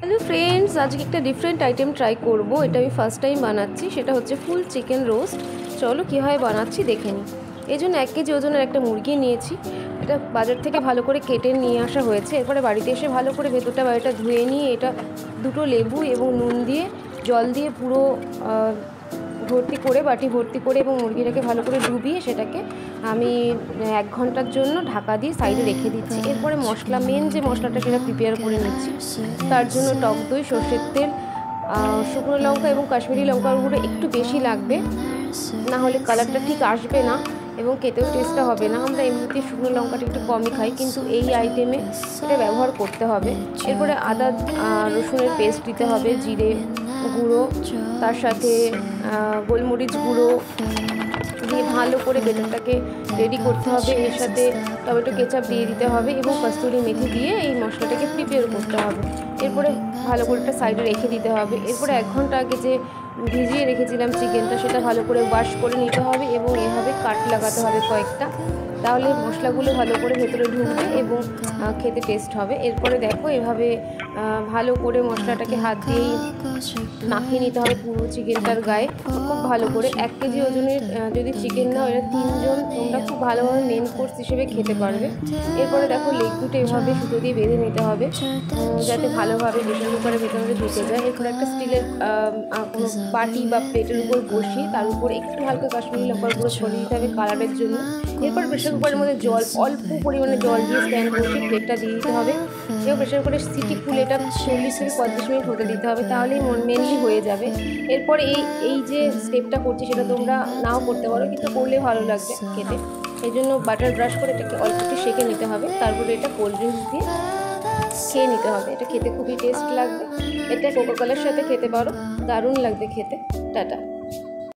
Hello friends, আজকে একটা different item try করব। এটা আমি ফার্স্ট টাইম বানাচ্ছি, সেটা হচ্ছে ফুল চিকেন রোস্ট। চলো কীভাবে বানাচ্ছি দেখে নিই। এই জন্য 1 কেজি ওজনের একটা মুরগি নিয়েছি। এটা বাজার থেকে ভালো করে কেটে নিয়ে আসা হয়েছে। এরপরে বাড়িতে এসে ভালো করে ভেতরটা বাইরেটা ধুয়ে নিয়ে এটা 2টো লেবু এবং নুন দিয়ে জল দিয়ে পুরো ভর্তি করে, বাটি ভর্তি করে এবং মুরগিটাকে ভালো করে ডুবিয়ে সেটাকে আমি 1 ঘন্টার জন্য ঢাকা দিয়ে সাইডে রেখে দিচ্ছি। এরপরে মশলা, মেন যে মশলাটা সেটা প্রিপেয়ার করে নিচ্ছি। তার জন্য টক দই, সর্ষের তেল, শুকনো লঙ্কা এবং কাশ্মীরি লঙ্কার গুঁড়ো একটু বেশি লাগবে, না হলে কালারটা ঠিক আসবে না এবং খেতেও টেস্টটা হবে না। আমরা এমনিতে শুকনো লঙ্কাটা একটু কমই খাই, কিন্তু এই আইটেমে এটা ব্যবহার করতে হবে। এরপরে আদা রসুনের পেস্ট দিতে হবে, জিরে গুঁড়ো, তার সাথে গোলমরিচ গুঁড়ো দিয়ে ভালো করে বেটারটাকে রেডি করতে হবে। এর সাথে টমেটো কেচাপ দিয়ে দিতে হবে এবং কস্তুরি মেথি দিয়ে এই মশলাটাকে প্রিপেয়ার করতে হবে। এরপরে ভালো করে একটা সাইডে রেখে দিতে হবে। এরপরে 1 ঘন্টা আগে যে ভিজিয়ে রেখেছিলাম চিকেনটা, সেটা ভালো করে ওয়াশ করে নিতে হবে এবং এভাবে কাট লাগাতে হবে কয়েকটা, তাহলে মশলাগুলো ভালো করে ভেতরে ঢুকবে এবং খেতে টেস্ট হবে। এরপরে দেখো এভাবে ভালো করে মশলাটাকে হাত দিয়েই মাখিয়ে নিতে হবে পুরো চিকেনটার গায়ে খুব ভালো করে। 1 কেজি ওজনের যদি চিকেন নাও, এটা 3 জন তোমরা খুব ভালোভাবে মেন কোর্স হিসেবে খেতে পারবে। এরপরে দেখো লেগ দুটো এভাবে সুতো দিয়ে বেঁধে নিতে হবে যাতে ভালোভাবে প্রেশার কুকারের ভেতরে ঢুকে যায়। এরপরে একটা স্টিলের কোনো বাটি বা প্লেটের উপর বসিয়ে তার উপর একটু হালকা কাশ্মীরি লঙ্কার গুঁড়ো ছড়িয়ে দিতে হবে কালারের জন্য। এরপর প্রেশার কুকারের মধ্যে অল্প পরিমাণে জল দিয়ে স্ট্যান্ড বসিয়ে প্লেটটা দিয়ে দিতে হবে এবং প্রেশার কুকারে সিটি খুলে এটা 40 থেকে 35 মিনিট হতে দিতে হবে, তাহলেই মেনলি হয়ে যাবে। এরপর এই যে স্টেপটা করছি সেটা তোমরা নাও করতে পারো, কিন্তু করলে ভালো লাগবে খেতে। এই জন্য বাটার ব্রাশ করে এটাকে অল্প একটু সেঁকে নিতে হবে, তারপরে এটা কোল্ড ড্রিঙ্কস দিয়ে খেয়ে নিতে হবে। এটা খেতে খুবই টেস্ট লাগবে। এটা কোকো কোলার সাথে খেতে পারো, দারুণ লাগবে খেতে। টাটা।